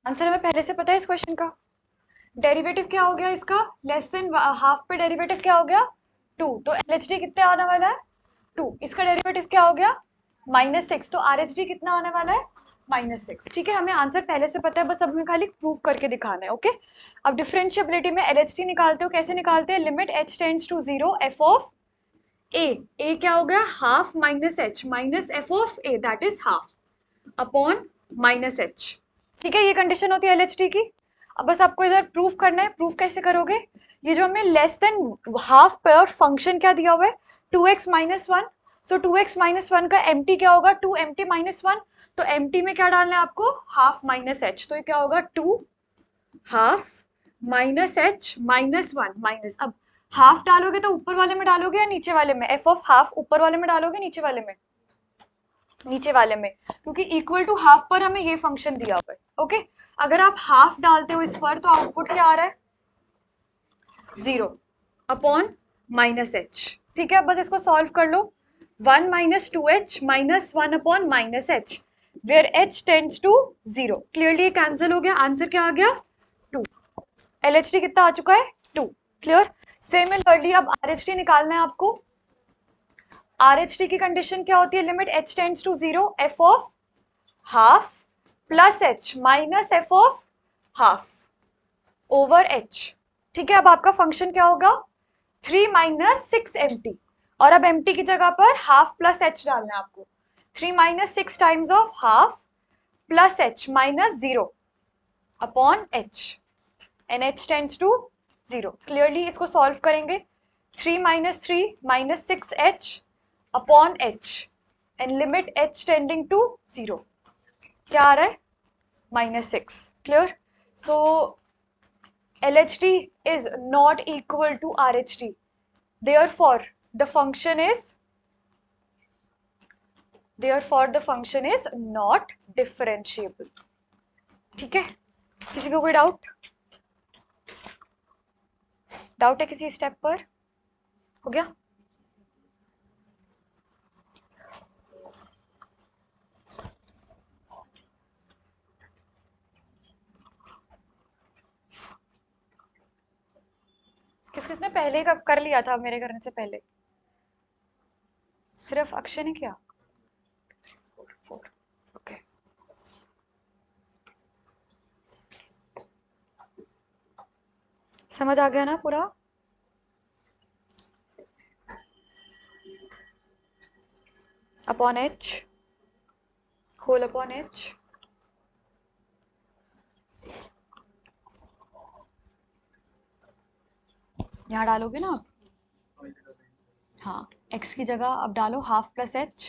Answer हमें पहले से पता है इस क्वेश्चन का। डेरिवेटिव क्या हो गया इसका, लेस देन हाफ पे डेरिवेटिव क्या हो गया 2, तो LHD कितने आने वाला है 2। इसका डेरिवेटिव क्या हो गया -6, तो RHD कितना आने वाला है -6। ठीक है, हमें आंसर पहले से पता है, बस अब हमें खाली प्रूव करके दिखाना है। ओके, अब डिफरेंशिएबिलिटी में LHD निकालते हो, कैसे निकालते हैं, limit h tends to 0 f of a क्या हो गया half minus h minus f of a, that is half upon -h। ठीक है, ये कंडीशन होती है LHD की। अब बस आपको इधर प्रूफ करना है। प्रूफ कैसे करोगे, ये जो हमें लेस देन हाफ पर फंक्शन क्या दिया हुआ है 2x माइनस वन, सो 2x माइनस वन का एम क्या होगा 2 एम टी माइनस वन, तो एम में क्या डालना है आपको हाफ माइनस एच, तो ये क्या होगा 2 half minus h minus one minus, अब हाफ डालोगे तो ऊपर वाले में डालोगे या नीचे वाले में, एफ ऑफ हाफ ऊपर वाले में डालोगे नीचे वाले में, नीचे वाले में, क्योंकि इक्वल टू हाफ पर हमें ये फंक्शन दिया हुआ है। ओके, अगर आप हाफ डालते हो इस पर तो आउटपुट क्या आ रहा है 0 अपॉन -h। ठीक है, बस इसको सॉल्व कर लो, 1 minus 2h minus 1 upon -h where h tends to 0, clearly cancel हो गया, आंसर क्या आ गया 2। LHD कितना आ चुका है 2। क्लियर, सिमिलरली अब RHD निकालना है आपको। RHD की कंडीशन क्या होती है, limit h tends to 0 f of half plus h minus f of half over h। ठीक है, अब आपका फंक्शन क्या होगा 3 माइनस 6 mt, और अब mt की जगह पर हाफ प्लस h डालना है आपको, 3 minus 6 times of half plus h minus 0 upon h and h tends to 0। Clearly इसको सॉल्व करेंगे, 3 minus 3 minus 6h upon h and limit h tending to 0, क्या आ रहा है -6। Clear, so LHD is not equal to RHD, therefore the function is not differentiable। ठीक है, किसी को कोई डाउट है किसी स्टेप पर, हो गया। किसने पहले का कर लिया था मेरे करने से पहले, सिर्फ अक्षय ने किया। ओके, समझ आ गया ना पूरा। Upon h whole upon h, यहाँ डालोगे ना आप, हाँ x की जगह अब डालो हाफ प्लस h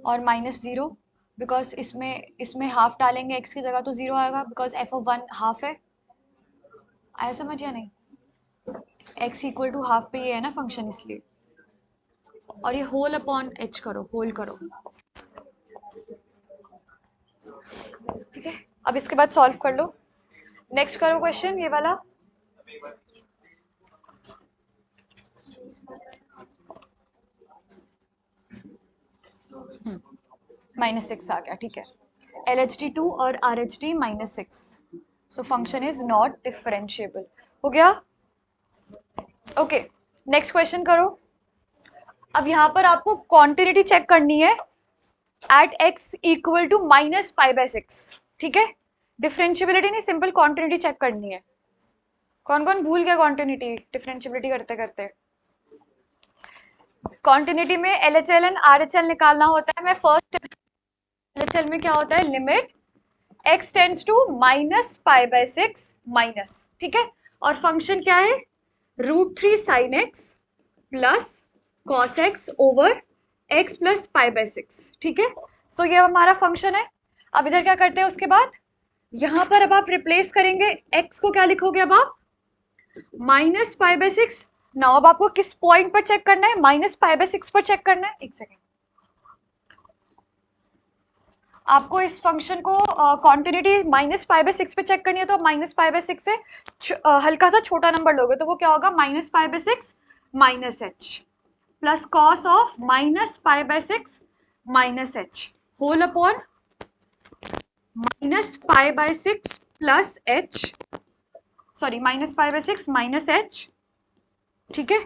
और -0, बिकॉज इसमें हाफ डालेंगे x की जगह तो 0 आएगा, बिकॉज f ऑफ 1 हाफ है। आया समझ या नहीं, x इक्वल टू हाफ पे ये है ना फंक्शन, इसलिए, और ये होल अपॉन h करो, होल करो। ठीक है, अब इसके बाद सॉल्व कर लो। नेक्स्ट करो क्वेश्चन ये वाला, -6 आ गया। ठीक है, LHD 2 और RHD -6, so function is not differentiable, हो गया। ओके, नेक्स्ट क्वेश्चन करो। अब यहाँ पर आपको क्वांटिटी चेक करनी है एट x इक्वल टू -π/6। ठीक है, डिफरेंशिएबिलिटी नहीं, सिंपल क्वांटिटी चेक करनी है। कौन कौन भूल गया क्वांटिटी डिफरेंशिएबिलिटी करते करते। क्वांटिटी में LHL एंड RHL निकालना होता है। मैं फर्स्ट LHL में क्या होता है, limit x tends to -π/6 minus, ठीक है, और फंक्शन क्या है √3 sin x plus cos x over x plus π/6। ठीक है, सो ये हमारा फंक्शन है। अब इधर क्या करते हैं, उसके बाद यहां पर अब आप रिप्लेस करेंगे, x को क्या लिखोगे अब आप -π/6। नाउ अब आपको किस पॉइंट पर चेक करना है, -π/6 पर चेक करना है। एक सेकेंड, आपको इस फंक्शन को कॉन्टिन्यूटी -π/6 पे चेक करनी है, तो -π/6 से हल्का सा छोटा नंबर लोगे तो वो क्या होगा -π/6 -h plus cos of -π/6 -h। Whole upon minus pi by 6 plus h, sorry minus pi by 6 minus h, ठीक है,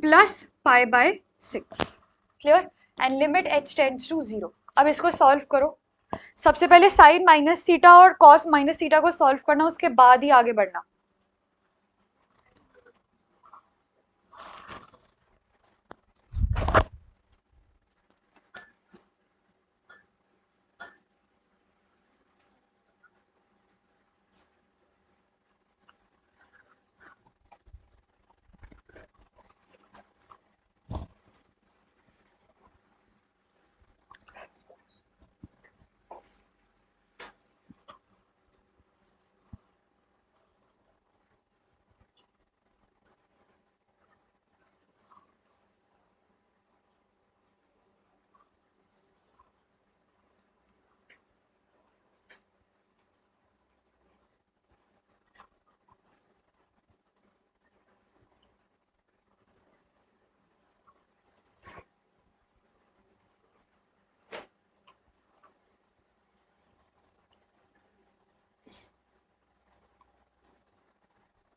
plus pi by 6। Clear? And limit h tends to 0। अब इसको सॉल्व करो। सबसे पहले साइन माइनस थीटा और cos minus theta को solve करना, उसके बाद ही आगे बढ़ना।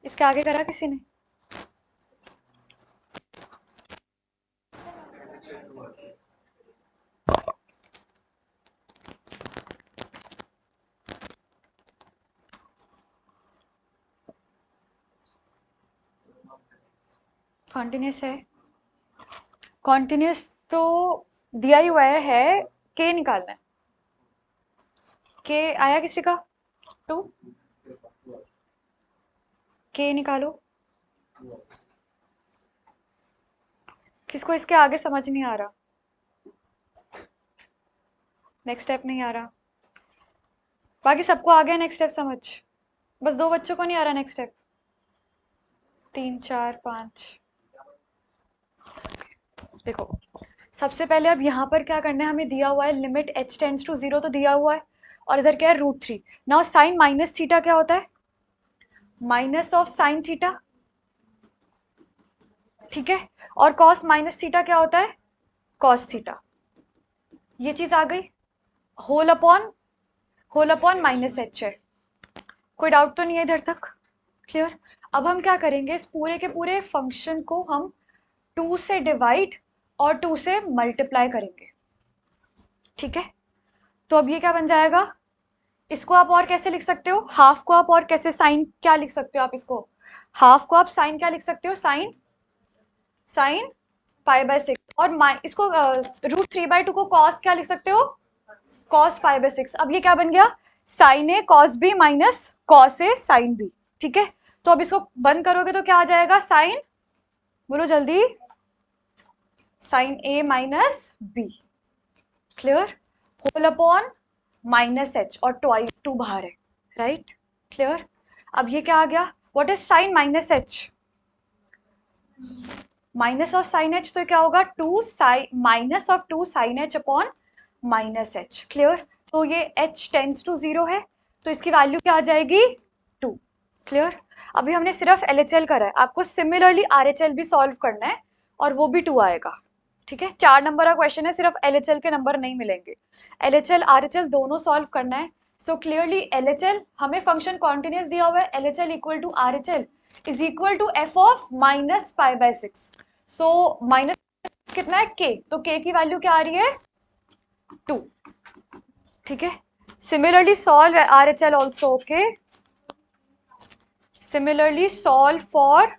इसके आगे करा किसी ने? कॉन्टिन्यूस है, कॉन्टिन्यूस तो दिया ही हुआ है, के निकालना है। के आया किसी का? 2, के निकालो। किसको इसके आगे समझ नहीं आ रहा? नेक्स्ट स्टेप नहीं आ रहा? बाकी सबको आ गया नेक्स्ट स्टेप समझ? बस 2 बच्चों को नहीं आ रहा नेक्स्ट स्टेप। 3 4 5। देखो, सबसे पहले अब यहाँ पर क्या करना है, हमें दिया हुआ है लिमिट एच टेंड्स टू 0 तो दिया हुआ है, और इधर क्या है √3। नाउ साइन माइनस थीटा क्या होता है? माइनस ऑफ साइन थीटा, ठीक है। और कॉस माइनस थीटा क्या होता है? Cos theta. ये चीज आ गई। होल अपॉन माइनस एच है। कोई डाउट तो नहीं है इधर तक? क्लियर? अब हम क्या करेंगे, इस पूरे के पूरे फंक्शन को हम 2 से डिवाइड और 2 से मल्टीप्लाई करेंगे, ठीक है। तो अब ये क्या बन जाएगा, इसको आप और कैसे लिख सकते हो, हाफ को आप और कैसे साइन क्या लिख सकते हो आप, इसको हाफ को आप साइन क्या लिख सकते हो, साइन साइन पाई बाय 6, और इसको √3/2 को कॉस क्या लिख सकते हो, कॉस पाई बाय 6। अब ये क्या बन गया, sign A cos B minus cos A sine B, ठीक है। तो अब इसको बंद करोगे तो क्या आ जाएगा, साइन, बोलो जल्दी, sine a minus b. Clear? Whole upon minus h, और ट्वाइस 2 बाहर है, राइट? क्लियर? अब ये क्या आ गया, what is sine minus h? Minus of sine h, तो क्या होगा 2 sine minus of 2 sine h upon minus h. Clear? तो ये एच टेंड्स टू 0 है, तो इसकी वैल्यू क्या आ जाएगी, 2। क्लियर? अभी हमने सिर्फ एलएचएल करा है, आपको सिमिलरली आरएचएल भी सॉल्व करना है, और वो भी 2 आएगा, ठीक है। 4 नंबर का क्वेश्चन है, सिर्फ एलएचएल के नंबर नहीं मिलेंगे, एलएचएल आरएचएल दोनों सॉल्व करना है। सो क्लियरली एलएचएल, हमें फंक्शन कॉन्टिन्यूस दिया हुआ है, LHL equal to RHL is equal to f of minus pi by 6। So minus कितना है, के, तो के की वैल्यू क्या आ रही है, 2, ठीक है। Similarly solve RHL also, okay, similarly solve for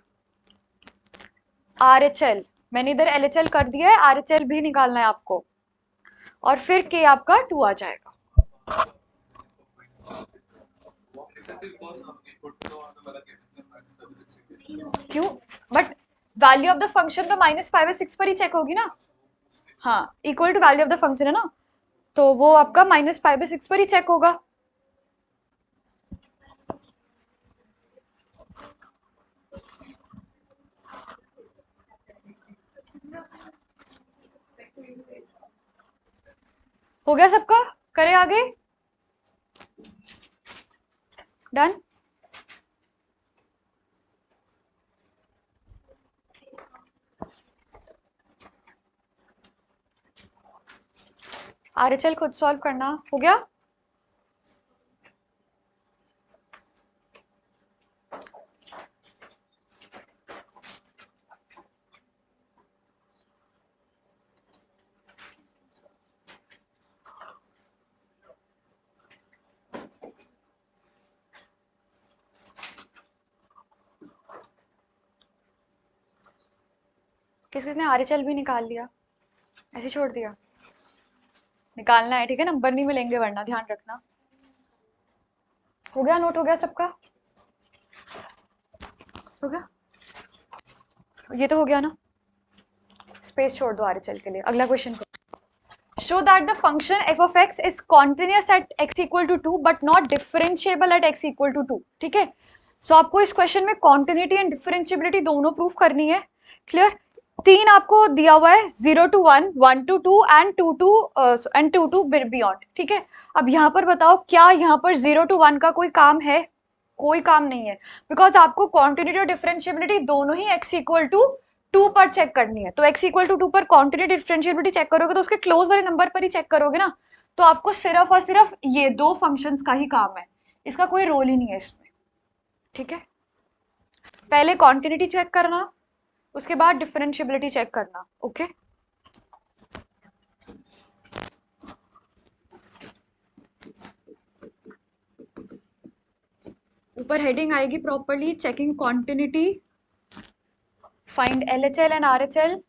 RHL. मैंने इधर एलएचएल कर दिया है, आरएचएल भी निकालना है आपको, और फिर के आपका 2 आ जाएगा। क्यों? But value of the function तो -5/6 पर ही चेक होगी ना। हाँ, equal to value of the function है ना, तो वो आपका -5/6 पर ही चेक होगा। हो गया सबका? करें आगे? डन? RHL खुद सॉल्व करना। हो गया? किस किसने RHL भी निकाल लिया? ऐसे छोड़ दिया? निकालना है, ठीक है, नंबर नहीं मिलेंगे वरना, ध्यान रखना। हो गया? नोट हो गया सबका? हो गया? ये तो हो गया ना? स्पेस छोड़ दो RHL के लिए। अगला क्वेश्चन को, show that the function f of x is continuous at x equal to 2 but not differentiable at x equal to 2। ठीक है, सो आपको इस क्वेश्चन में कॉन्टिन्यूटी एंड डिफरेंशिएबिलिटी दोनों प्रूफ करनी है। क्लियर? तीन आपको दिया हुआ है, 0 to 1, 1 to 2 and 2 to beyond. ठीक है, अब यहाँ पर बताओ क्या यहाँ पर 0 to 1 का कोई काम है? कोई काम नहीं है, बिकॉज आपको कॉन्टिन्यूटी और डिफरेंशिएबिलिटी दोनों ही x इक्वल टू 2 पर चेक करनी है। तो x इक्वल टू 2 पर कॉन्टिन्यूटी डिफरेंशिएबिलिटी चेक करोगे तो उसके क्लोज वाले नंबर पर ही चेक करोगे ना। तो आपको सिर्फ और सिर्फ ये दो फंक्शंस का ही काम है, इसका कोई रोल ही नहीं है इसमें। ठीक है, पहले कॉन्टिन्यूटी चेक करना, उसके बाद डिफरेंशिएबिलिटी चेक करना। ओके, ऊपर हेडिंग आएगी properly, checking continuity, find LHL and RHL।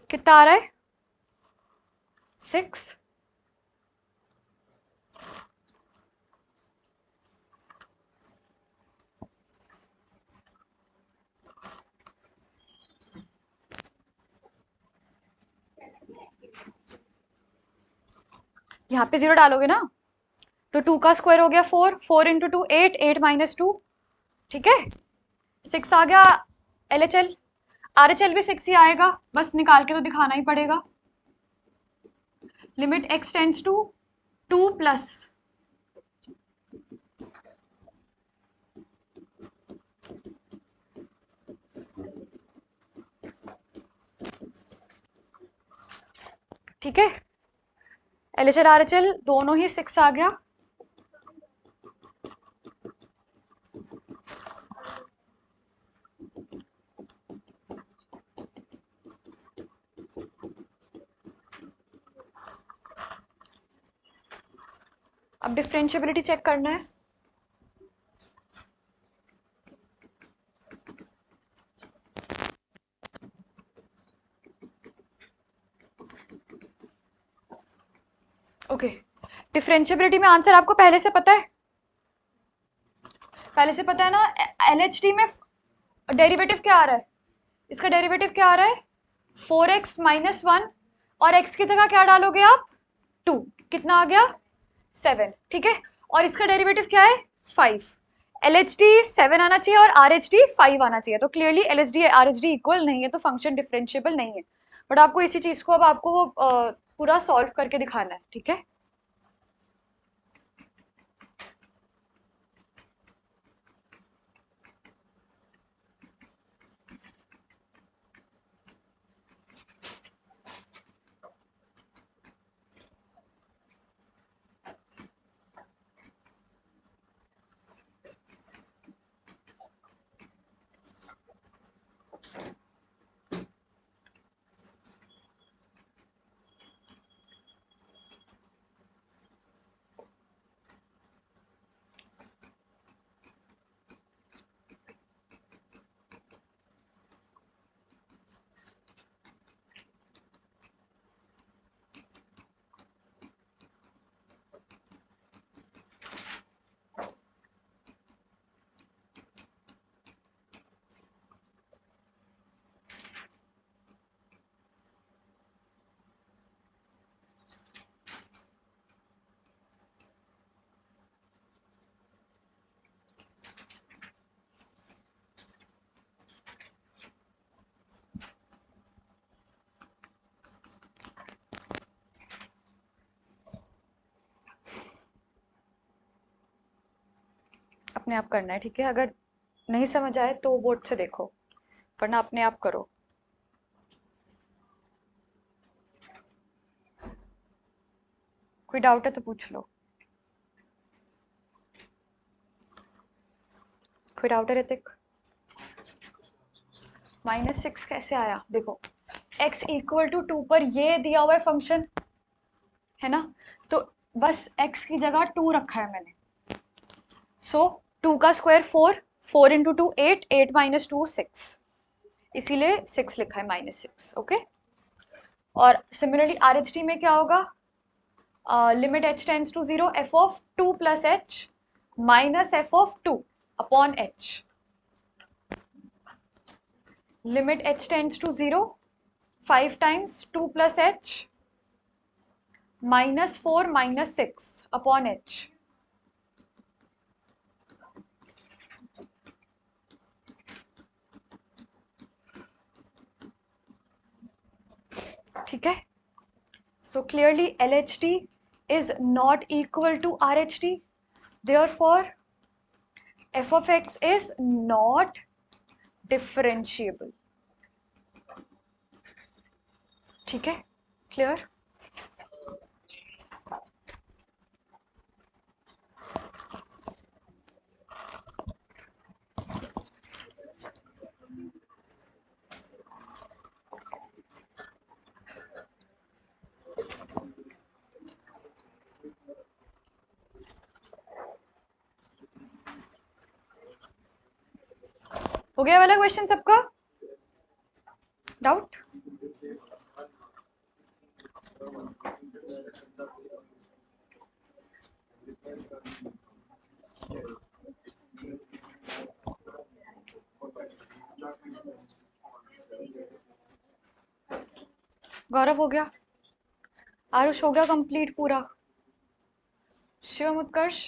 कितना आ रहा है? 6। यहाँ पे 0 डालोगे ना, तो 2 का स्क्वायर हो गया 4, 4 इंटू 2 8, 8 माइनस 2। ठीक है, 6 आ गया LHL। RHL भी 6 ही आएगा, बस निकाल के तो दिखाना ही पड़ेगा। Limit x tends to 2 plus, ठीक है, LHL RHL दोनों ही 6 आ गया। अब डिफरेंशिएबिलिटी चेक करना है। ओके, डिफरेंशिएबिलिटी में आंसर आपको पहले से पता है, पहले से पता है ना। LHT में डेरिवेटिव क्या आ रहा है? इसका डेरिवेटिव क्या आ रहा है? 4x माइनस 1, और x की जगह क्या डालोगे आप? 2। कितना आ गया? 7। ठीक है, और इसका डेरिवेटिव क्या है? 5। LHD 7 आना चाहिए और RHD 5 आना चाहिए, तो क्लियरली LHD RHD इक्वल नहीं है, तो फंक्शन डिफरेंशिएबल नहीं है। बट आपको इसी चीज को अब आपको वो पूरा सॉल्व करके दिखाना है। ठीक है, अपने आप करना है, ठीक है? अगर नहीं समझ आए तो बोर्ड से देखो, वरना अपने आप करो। कोई डाउट है तो पूछ लो। कोई डाउट है ऋतिक? -6 कैसे आया? देखो x इक्वल टू 2 पर ये दिया हुआ है फंक्शन, है ना? तो बस x की जगह 2 रखा है मैंने। सो 2 का स्क्वायर 4, 4 इंटू 2 8, 8 माइनस 2 6, इसीलिए 6 लिखा है -6। ओके, और सिमिलरली RHT में क्या होगा? Limit h tends to 0, f of 2 plus h minus f of 2 upon h। Limit h tends to 0, 5 times 2 plus h -4 -6 upon h। ठीक है? So clearly LHT is not equal to RHT. Therefore, f of x is not differentiable. ठीक है? Clear? हो गया वाला question सबका? Doubt? गौरव हो गया? आरुष हो गया कंप्लीट पूरा? शिवम, उत्कर्ष?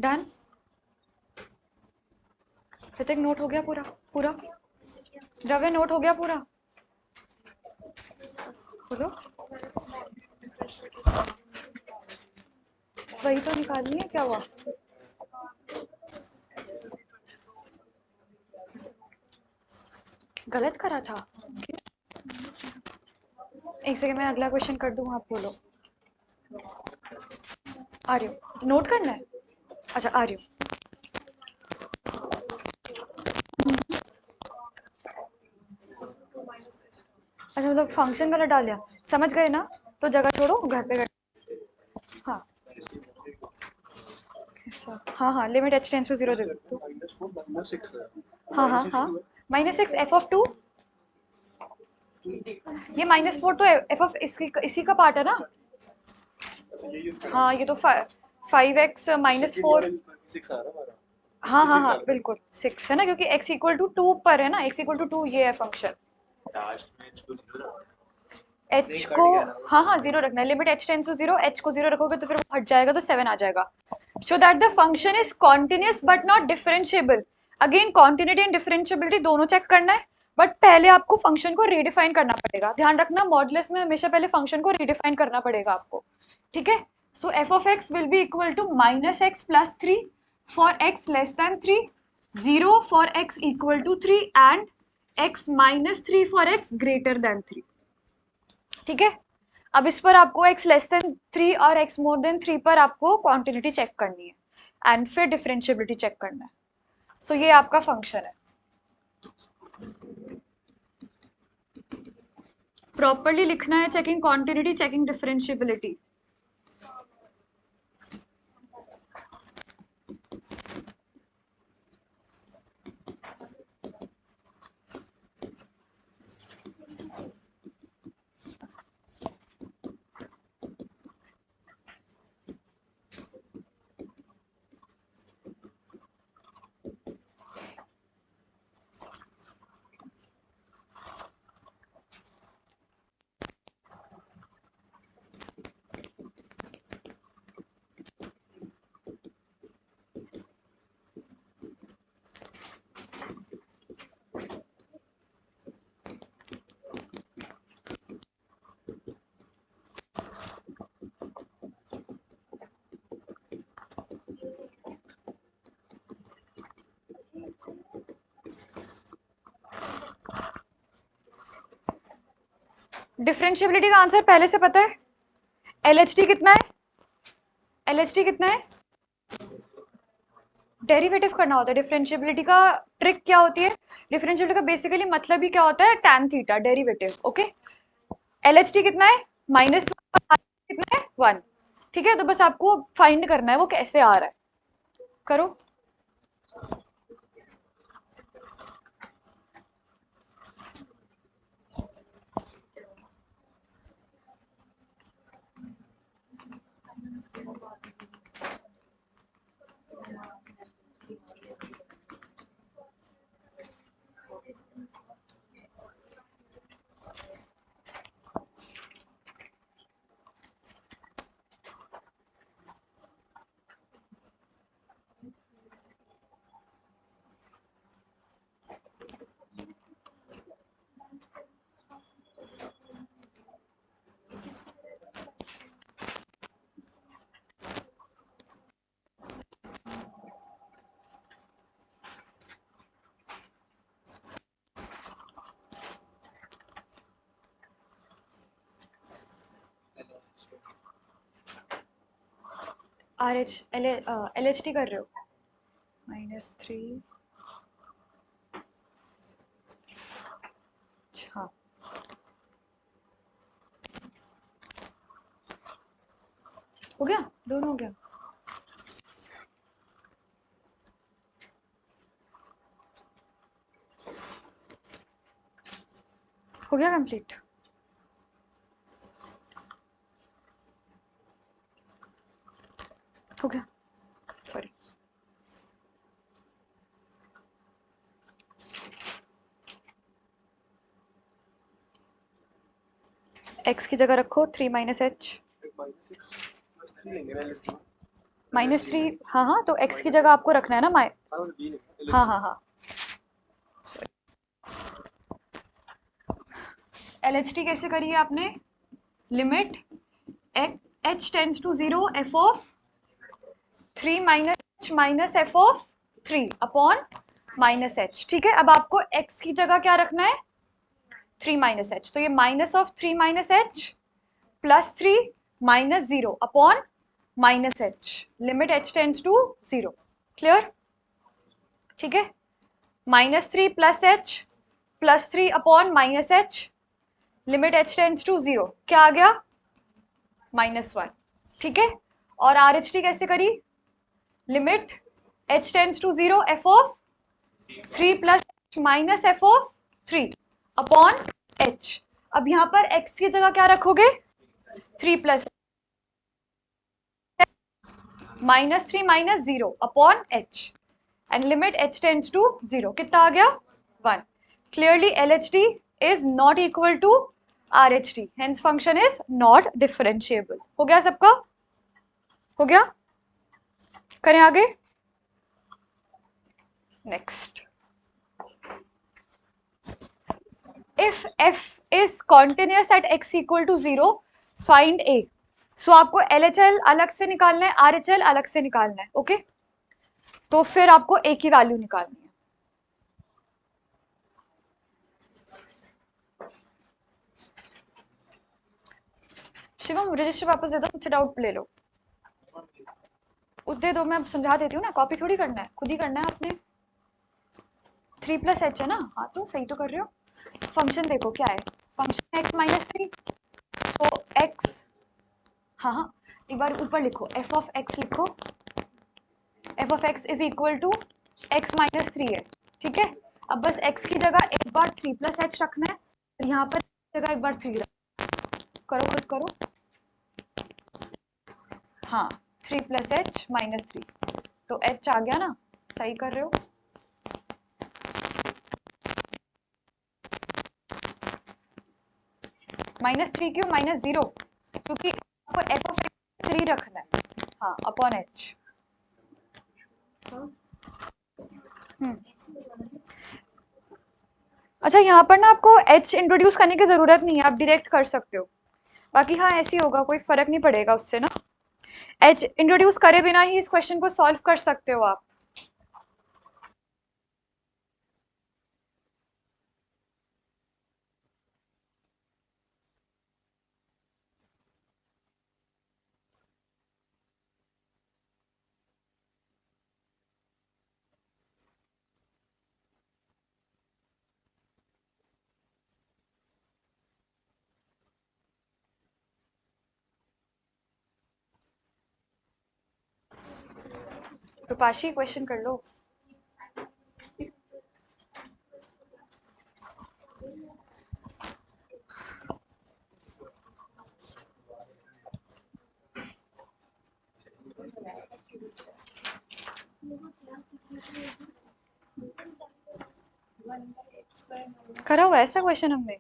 डन? ऋतिक नोट हो गया पूरा? पूरा? रवि नोट हो गया पूरा? बोलो। वही तो निकालनी है, क्या हुआ? गलत करा था? एक सेकंड, मैं अगला क्वेश्चन कर दूं, आप बोलो। आ रही हूँ। नोट करना है? अच्छा, आ रही हूँ। अच्छा, मतलब फंक्शन वाला डाल दिया, समझ गए ना? तो जगह छोड़ो, घर पे हाँ हाँ हाँ, लिमिट h टेंड्स टू 0 दे दो। हाँ हाँ हाँ, -6 f ऑफ 2, ये -4 तो f ऑफ इसी का पार्ट है ना? हाँ, ये तो 5x -4। हाँ हाँ हाँ, बिल्कुल 6 है ना, क्योंकि x इक्वल टू 2 पर है ना, x इक्वल टू 2 ये है फंक्शन। h को हाँ हाँ 0 रखना है। Limit h tends to 0, h को 0 रखोगे तो फिर वो हट जाएगा तो 7 आ जाएगा। So that the function is continuous but not differentiable. Again continuity and differentiability दोनों चेक करना है, बट पहले आपको फंक्शन को रीडिफाइन करना पड़ेगा। ध्यान रखना, मॉडुलस में हमेशा पहले फंक्शन को रीडिफाइन करना पड़ेगा आपको, ठीक है? सो f of x will be equal to -x plus 3 for x less than 3, 0 for x equal to 3 and x minus 3 for x greater than 3। ठीक है? अब इस पर आपको x लेस देन 3 और x मोर देन 3 पर आपको क्वांटिटी चेक करनी है एंड फिर डिफरेंशिएबिलिटी चेक करना है। सो ये आपका फंक्शन है। प्रॉपर्ली लिखना है, checking quantity, checking differentiability. Differentiability का आंसर पहले से पता है, LHT कितना है, LHT कितना है, डेरिवेटिव करना होता है। डिफरेंशिएबिलिटी का ट्रिक क्या होती है, डिफरेंशिएबिलिटी का बेसिकली मतलब ही क्या होता है, tan theta, derivative. Okay, LHT कितना है, -1, कितना है, 1। ठीक है, तो बस आपको फाइंड करना है वो कैसे आ रहा है, करो। LHT कर रहे हो, -3, अच्छा हो गया, दोनों हो गया। हो गया कंप्लीट। हो गया, सॉरी। x की जगह रखो 3 - h, -3। हाँ हाँ, तो x की जगह आपको रखना है ना, हाँ हाँ हाँ, LHT कैसे करी है आपने, limit h tends to 0 f of 3 - h minus f of 3 upon -h। ठीक है, अब आपको x की जगह क्या रखना है, 3 - h, तो ये -3 - h plus 3 -0 upon -h, limit h tends to 0। Clear, ठीक है, -3 plus h plus 3 upon -h, limit h tends to 0, क्या आ गया, -1। ठीक है, और RHT कैसे करी, limit h tends to 0 f of 3 plus minus f of 3 upon h। अब यहाँ पर x की जगह क्या रखोगे, 3 plus -3 - 0 upon h, and limit h tends to 0, कितना आ गया, 1। Clearly LHT is not equal to RHT, hence function is not differentiable. हो गया सबका, हो गया, करें आगे। Next, if f is continuous at x equal to 0, find a। सो आपको LHL अलग से निकालना है, RHL अलग से निकालना है। ओके, तो फिर आपको a की वैल्यू निकालनी है। शिवम रजिस्टर वापस दे दो, मुझे डाउट ले लो, दे दो, मैं समझा देती हूँ ना, कॉपी थोड़ी करना है, खुद ही करना है आपने। 3 प्लस एच है ना, हाँ तो सही तो कर रहे हो। फंक्शन देखो क्या है, फंक्शन x -3, सो x, हाँ हाँ, एक बार ऊपर लिखो, f ऑफ x लिखो, f of x is equal to x -3 है। ठीक है, अब बस x की जगह एक बार 3 प्लस एच रखना है, और यहाँ पर जगह एक बार 3 करो, खुद करो, हाँ 3 प्लस एच -3, तो h आ गया ना, सही कर रहे हो। -3 क्यों, -0, क्योंकि आपको f ऑफ x 3 रखना है, हाँ अपॉन h। अच्छा, यहाँ पर ना आपको h इंट्रोड्यूस करने की जरूरत नहीं है, आप डायरेक्ट कर सकते हो, बाकी हाँ ऐसे ही होगा, कोई फर्क नहीं पड़ेगा उससे ना। h इंट्रोड्यूस करे बिना ही इस क्वेश्चन को सॉल्व कर सकते हो आप। रुपाशी क्वेश्चन कर लो। करा हुआ ऐसा क्वेश्चन हमने।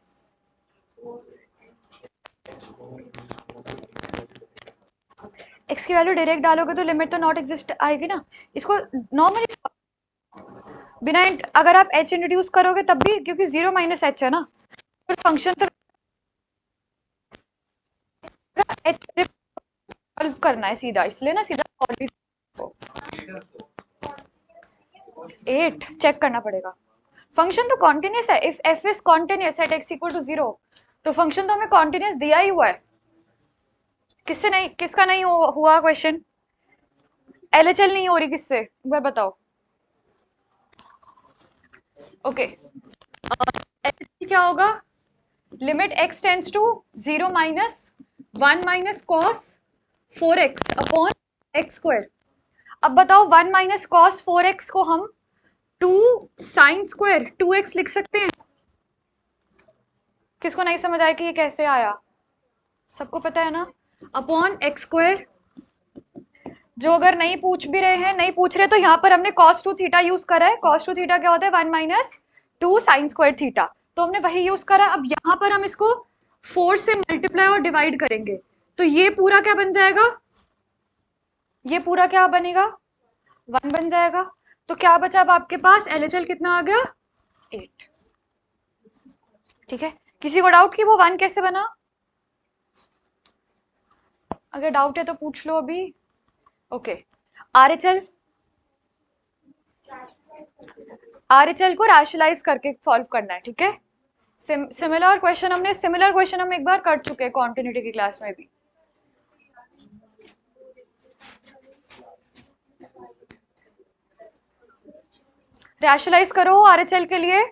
एक्स की वैल्यू डायरेक्ट डालोगे तो लिमिट तो नॉट एग्जिस्ट आएगी ना। इसको नॉर्मली बिना अगर आप एच इंट्रोड्यूस करोगे तब भी, क्योंकि 0 माइनस एच है ना, फिर फंक्शन तो एच सॉल्व करना है सीधा, इसलिए ना सीधा 8 चेक करना पड़ेगा। फंक्शन तो कॉन्टिन्यूस है। If f is continuous at x equal to 0, तो फंक्शन तो हमें कॉन्टिन्यूस दिया ही हुआ है। किससे नहीं, किसका नहीं हुआ क्वेश्चन? एलएचएल नहीं हो रही किससे, एक बार बताओ। ओके, क्या होगा? Limit x tends to 0 minus 1 minus cos 4x upon x square. अब बताओ 1 माइनस कॉस 4x को हम 2 साइन स्क्वायर 2x लिख सकते हैं? किसको नहीं समझ आया कि ये कैसे आया? सबको पता है ना, अपॉन एक्स स्क्वायर। जो अगर नहीं पूछ भी रहे हैं, नहीं पूछ रहे, तो यहाँ पर हमने cos 2 थीटा यूज करा है। cos 2 थीटा क्या होता है? 1 माइनस 2 साइन स्क्वायर थीटा, तो हमने वही यूज करा। अब यहाँ पर हम इसको 4 से मल्टीप्लाई और डिवाइड करेंगे, तो ये पूरा क्या बन जाएगा? ये पूरा क्या बनेगा? 1 बन जाएगा। तो क्या बचा अब आपके पास? एलएचएल कितना आ गया? 8। ठीक है, किसी को डाउट कि वो 1 कैसे बना? अगर डाउट है तो पूछ लो अभी। ओके, आरएचएल आरएचएल को रैशनलाइज करके सॉल्व करना है। ठीक है, सिमिलर क्वेश्चन हम एक बार कर चुके हैं कॉन्टिन्यूटी की क्लास में भी। रैशनलाइज करो आरएचएल के लिए।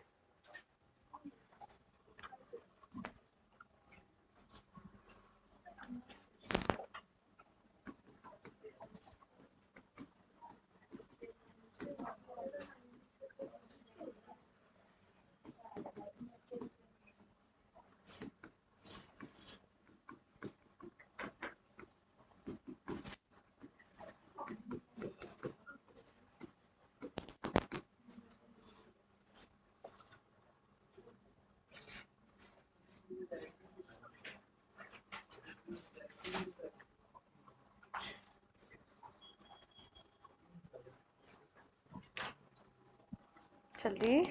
जल्दी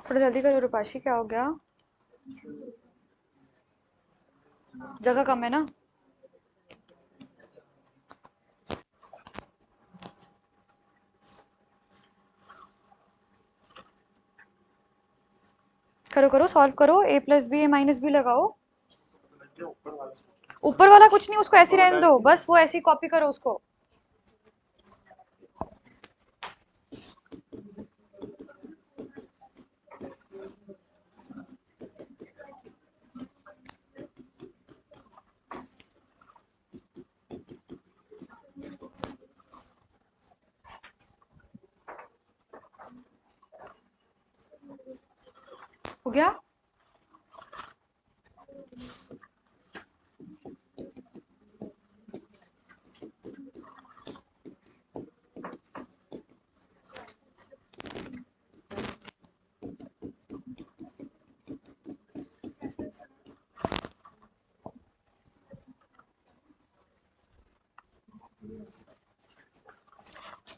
थोड़ा जल्दी करो रूपाशी, क्या हो गया? जगह कम है ना। करो करो, सॉल्व करो। ए प्लस बी ए माइनस बी लगाओ। ऊपर वाला कुछ नहीं, उसको ऐसे रहने दो, बस वो ऐसी कॉपी करो उसको। हो गया?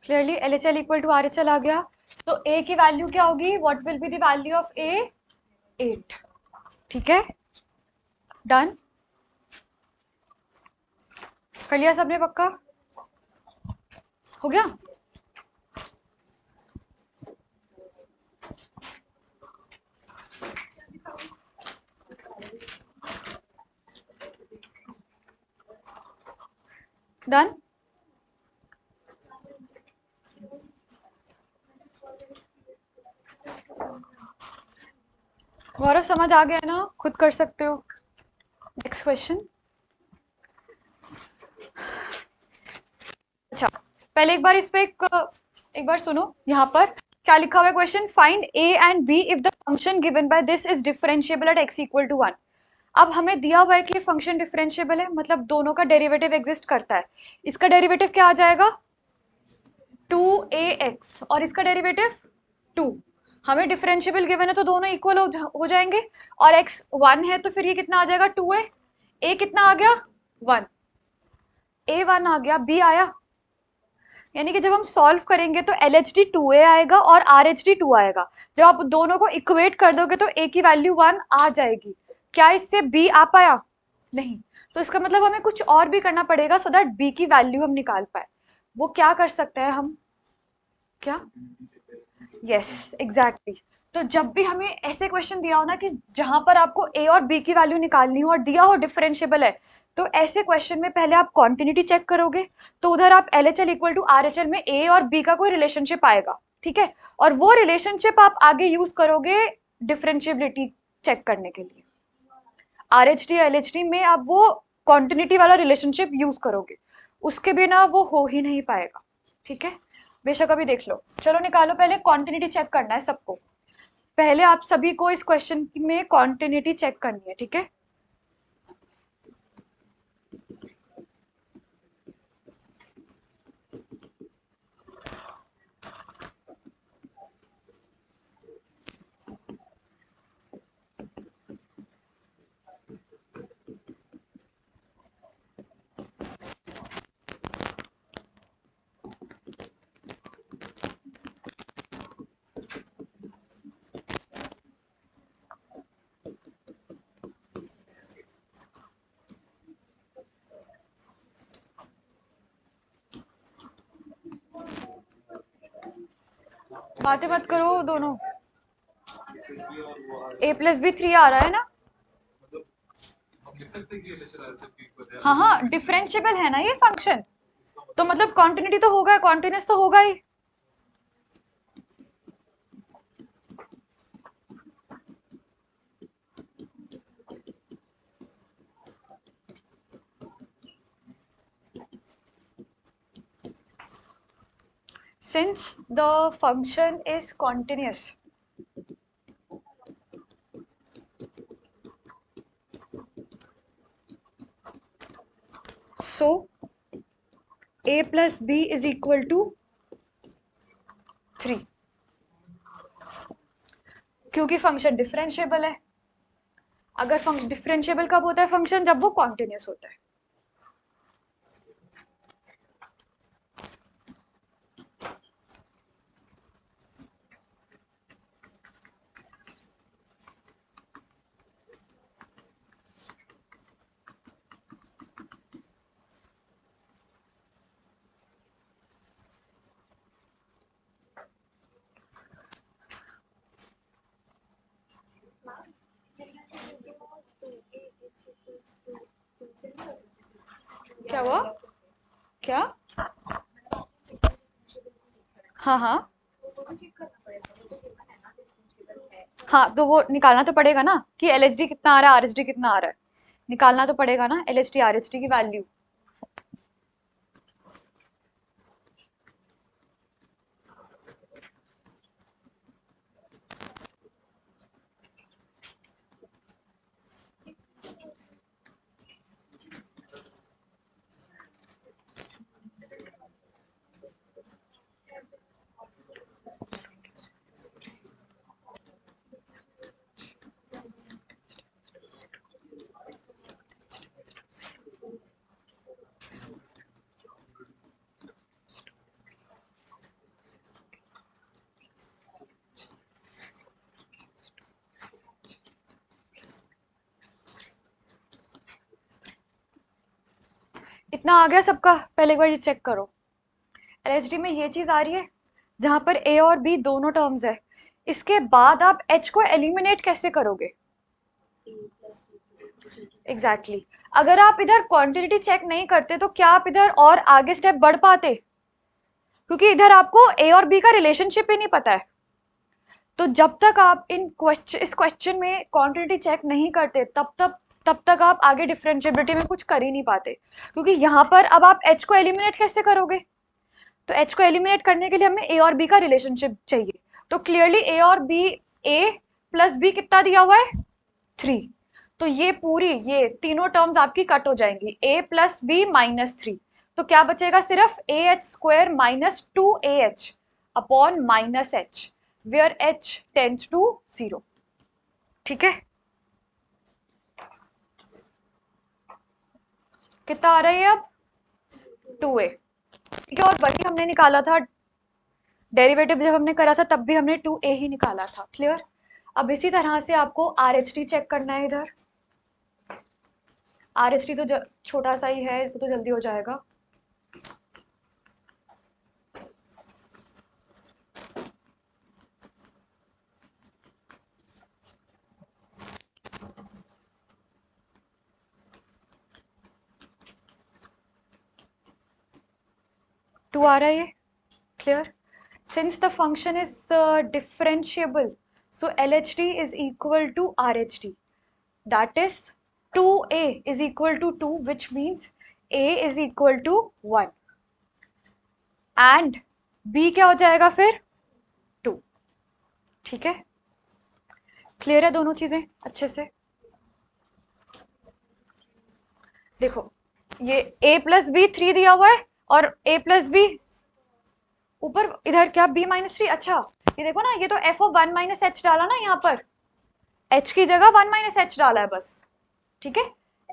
Clearly LHL equal to RHL आ गया। तो ए की वैल्यू क्या होगी? What will be the value of a? 8। ठीक है, डन कर लिया सबने? पक्का हो गया? डन। गौरव समझ आ गया ना? खुद कर सकते हो। Next question. अच्छा, पहले एक बार इस पे एक बार सुनो, यहाँ पर क्या लिखा हुआ है question, find a and b if the function given by this is differentiable at x equal to 1। अब हमें दिया हुआ है कि फंक्शन डिफरेंशिएबल है, मतलब दोनों का डेरिवेटिव एग्जिस्ट करता है। इसका डेरिवेटिव क्या आ जाएगा, 2ax, और इसका डेरिवेटिव 2। हमें डिफरेंशिएबल गिवन है तो दोनों इक्वल हो जाएंगे, और x 1 है तो फिर ये कितना आ जाएगा 2a। a कितना आ गया 1, a 1 आ गया, b आया। यानी कि जब हम सॉल्व करेंगे तो LHD 2a आएगा और RHD 2 आएगा। जब आप दोनों को इक्वेट कर दोगे तो a की वैल्यू 1 आ जाएगी। क्या इससे b आ पाया, नहीं। तो इसका मतलब हमें कुछ और भी करना पड़ेगा सो दैट b की वैल्यू हम निकाल पाए। वो क्या कर सकते हैं हम, क्या, यस एग्जैक्टली। तो जब भी हमें ऐसे क्वेश्चन दिया हो ना कि जहां पर आपको a और b की वैल्यू निकालनी हो और दिया हो डिफरेंशिएबल है, तो ऐसे क्वेश्चन में पहले आप कॉन्टिन्यूटी चेक करोगे, तो उधर आप LHL इक्वल टू RHL में a और b का कोई रिलेशनशिप आएगा, ठीक है, और वो रिलेशनशिप आप आगे यूज करोगे डिफरेंशिएबिलिटी चेक करने के लिए। RHD LHD में आप वो कॉन्टिन्यूटी वाला रिलेशनशिप यूज करोगे, उसके बिना वो हो ही नहीं पाएगा, ठीक है। बेशक अभी देख लो, चलो निकालो, पहले कॉन्टिन्यूटी चेक करना है सबको। पहले आप सभी को इस क्वेश्चन में कॉन्टिन्यूटी चेक करनी है, ठीक है। बातें मत करो दोनों। a+b 3 आ रहा है ना, हाँ हाँ डिफरेंशिएबल है ना ये फंक्शन, तो मतलब कॉन्टिन्यूटी तो होगा, कॉन्टिन्यूस तो होगा ही। Since the function is continuous, so a plus b is equal to 3, क्योंकि फंक्शन डिफरेंशिएबल है। अगर फंक्शन डिफरेंशिएबल कब होता है फंक्शन, जब वो कॉन्टिन्यूस होता है। क्या हुआ, क्या, हाँ हाँ हाँ, तो वो निकालना तो पड़ेगा ना कि LHD कितना आ रहा है, RHD कितना आ रहा है, निकालना तो पड़ेगा ना LHD RHD की वैल्यू। इतना आ गया सबका, पहले एक बार ये चेक करो। LHD में ये चीज आ रही है जहां पर a और b दोनों टर्म्स है, इसके बाद आप h को एलिमिनेट कैसे करोगे, एग्जैक्टली exactly. अगर आप इधर क्वांटिटी चेक नहीं करते तो क्या आप इधर और आगे स्टेप बढ़ पाते, क्योंकि इधर आपको a और b का रिलेशनशिप ही नहीं पता है। तो जब तक आप इस क्वेश्चन में क्वांटिटी चेक नहीं करते, तब तब तक आप आगे डिफरेंशिएबिलिटी में कुछ कर ही नहीं पाते, क्योंकि यहाँ पर अब आप h को एलिमिनेट कैसे करोगे? तो h को एलिमिनेट करने के लिए हमें a और b का रिलेशनशिप चाहिए। तो क्लियरली a और b, a प्लस b कितना दिया हुआ है? 3। तो ये पूरी, ये तीनों टर्म्स आपकी कट हो जाएंगी, a प्लस बी माइनस 3। तो क्या बचेगा? सिर्फ ah square minus 2ah upon minus h, where h tends to 0। ठीक है, कितना आ रहा है अब? 2a। ठीक है, और वही हमने निकाला था डेरिवेटिव, जब हमने करा था तब भी हमने 2a ही निकाला था। क्लियर? अब इसी तरह से आपको RHT चेक करना है। इधर RHT तो छोटा सा ही है, इसको तो जल्दी हो जाएगा। टू आ रहा है ये? Clear? Since the function is differentiable, so LHT is equal to RHT. That is 2a is equal to 2, which means a is equal to 1. And b क्या हो जाएगा फिर? 2. ठीक है, क्लियर है दोनों चीजें अच्छे से? देखो, ये a प्लस बी 3 दिया हुआ है और a प्लस बी ऊपर, इधर क्या b माइनस 3। अच्छा, ये देखो ना, ये तो f ऑफ 1 माइनस एच डाला ना, यहाँ पर h की जगह 1 माइनस एच डाला है बस। ठीक है,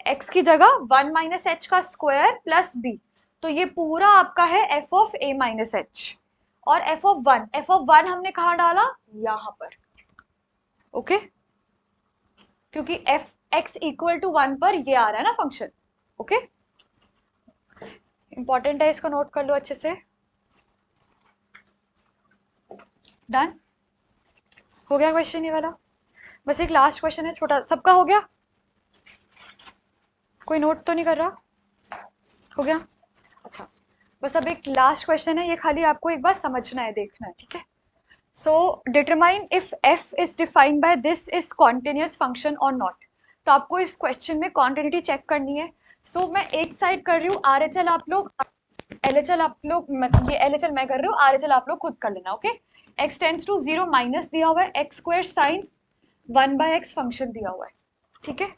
x की जगह 1 माइनस एच का स्क्वायर प्लस b, तो ये पूरा आपका है f of a minus h. और f ऑफ 1 हमने कहाँ डाला? यहाँ पर। ओके, क्योंकि f x इक्वल टू 1 पर ये आ रहा है ना फंक्शन। ओके, इंपॉर्टेंट है, इसको नोट कर लो अच्छे से। डन हो गया क्वेश्चन ये वाला? बस एक लास्ट क्वेश्चन है छोटा, सबका हो गया? कोई नोट तो नहीं कर रहा? हो गया? अच्छा, बस अब एक लास्ट क्वेश्चन है, ये खाली आपको एक बार समझना है, देखना है। ठीक है, so determine if f is defined by this is continuous function और नॉट। तो आपको इस क्वेश्चन में कॉन्टिन्यूटी चेक करनी है। सो मैं एक साइड कर रही हूँ, RHL आप लोग, LHL आप लोग, ये LHL मैं कर रही हूँ, RHL आप लोग खुद कर लेना। Okay, x tends to 0 minus दिया हुआ है, x square sine 1/x function दिया हुआ है। ठीक है,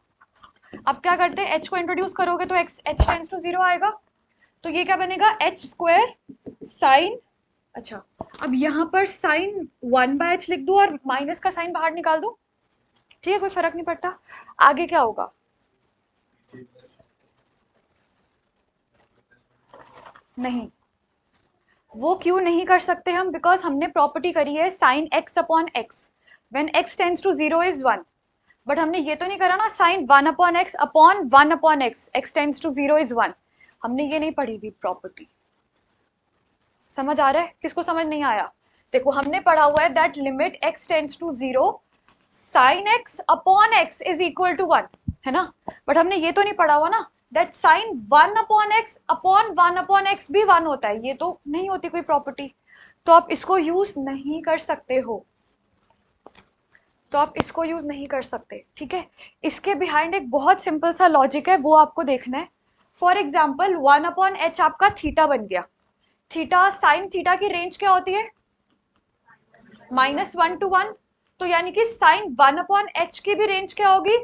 अब क्या करते हैं, h को इंट्रोड्यूस करोगे तो h टेंड्स टू 0 आएगा, तो ये क्या बनेगा? h स्क्वायर साइन, अच्छा अब यहाँ पर साइन 1/h लिख दूं और माइनस का साइन बाहर निकाल दूं। ठीक है, कोई फर्क नहीं पड़ता। आगे क्या होगा? नहीं, वो क्यों नहीं कर सकते हम? बिकॉज हमने प्रॉपर्टी करी है sine x upon x when x tends to 0 is 1। But हमने ये तो नहीं करा ना sine 1 upon x upon 1 upon x, x tends to 0 is 1। हमने ये नहीं पढ़ी हुई प्रॉपर्टी। समझ आ रहा है? किसको समझ नहीं आया? देखो, हमने पढ़ा हुआ है that limit x tends to 0 sine x upon x is equal to 1, है ना? बट हमने ये तो नहीं पढ़ा हुआ ना that sine 1 upon x upon 1 upon x भी 1 होता है। ये तो नहीं होती कोई प्रॉपर्टी, तो आप इसको यूज नहीं कर सकते हो। तो आप इसको यूज नहीं कर सकते। ठीक है, इसके बिहाइंड एक बहुत सिंपल सा लॉजिक है, वो आपको देखना है। फॉर एग्जाम्पल 1 अपॉन एच आपका थीटा बन गया। थीटा, साइन थीटा की रेंज क्या होती है? -1 to 1। तो यानी कि साइन 1 अपॉन एच की भी रेंज क्या होगी?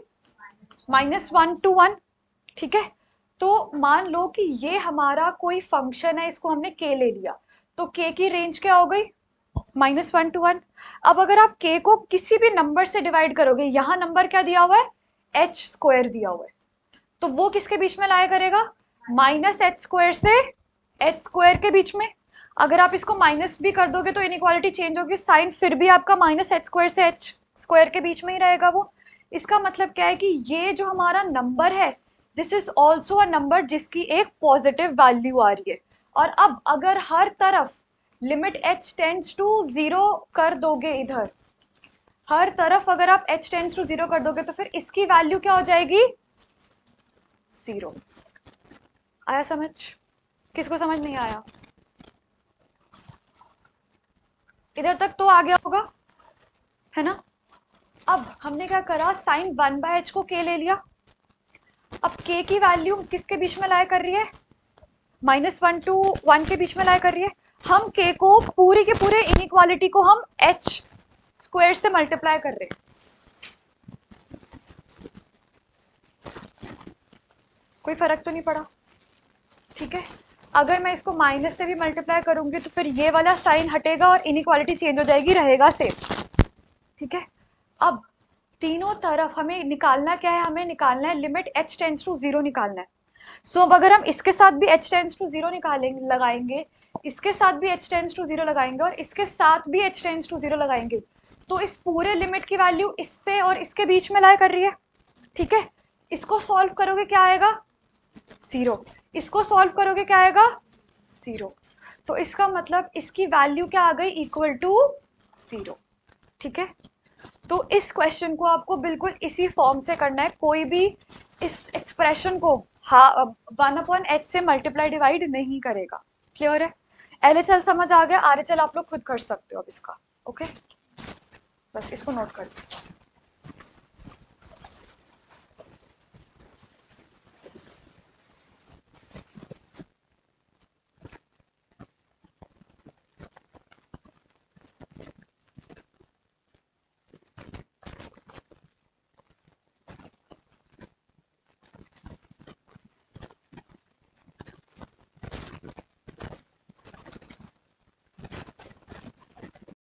-1 to 1। ठीक है, तो मान लो कि ये हमारा कोई फंक्शन है, इसको हमने k ले लिया, तो k की रेंज क्या हो गई? -1 to 1। अब अगर आप k को किसी भी नंबर से डिवाइड करोगे, यहाँ नंबर क्या दिया हुआ है? h स्क्वायर दिया हुआ है, तो वो किसके बीच में लाया करेगा? -h स्क्वायर से h स्क्वायर के बीच में। अगर आप इसको माइनस भी कर दोगे तो इनइक्वालिटी चेंज होगी, साइन फिर भी आपका -h स्क्वायर से h स्क्वायर के बीच में ही रहेगा वो। इसका मतलब क्या है कि ये जो हमारा नंबर है, this is also a number जिसकी एक पॉजिटिव वैल्यू आ रही है। और अब अगर हर तरफ लिमिट h टेंड्स टू 0 कर दोगे, इधर हर तरफ अगर आप h टेंड्स टू 0 कर दोगे, तो फिर इसकी वैल्यू क्या हो जाएगी? 0। आया समझ? किसको समझ नहीं आया? इधर तक तो आ गया होगा, है ना? अब हमने क्या करा, साइन 1/h को k ले लिया, के की वैल्यू किसके बीच में लाई कर रही है, -1 to 1 के बीच में लाई कर रही है। हम के को पूरी के पूरे इनइक्वालिटी को हम h स्क्वायर से मल्टीप्लाई कर रहे हैं। कोई फर्क तो नहीं पड़ा, ठीक है। अगर मैं इसको माइनस से भी मल्टीप्लाई करूंगी तो फिर ये वाला साइन हटेगा और इनइक्वालिटी चेंज हो जाएगी, रहेगा सेम, ठीक है। अब तीनों तरफ हमें निकालना क्या है, हमें निकालना है लिमिट h टेंड्स टू 0 निकालना है। सो अब अगर हम इसके साथ भी h टेंड्स टू 0 निकालेंगे, लगाएंगे, इसके साथ भी h टेंड्स टू 0 लगाएंगे और इसके साथ भी h टेंड्स टू 0 लगाएंगे, तो इस पूरे लिमिट की वैल्यू इससे और इसके बीच में लाई कर रही है, ठीक है। इसको सॉल्व करोगे क्या आएगा, 0। इसको सॉल्व करोगे क्या आएगा, 0। तो इसका मतलब इसकी वैल्यू क्या आ गई, इक्वल टू 0, ठीक है। तो इस क्वेश्चन को आपको बिल्कुल इसी फॉर्म से करना है, कोई भी इस एक्सप्रेशन को 1/h से मल्टीप्लाई डिवाइड नहीं करेगा, क्लियर है। LHL समझ आ गया, RHL आप लोग खुद कर सकते हो अब इसका, ओके। बस इसको नोट कर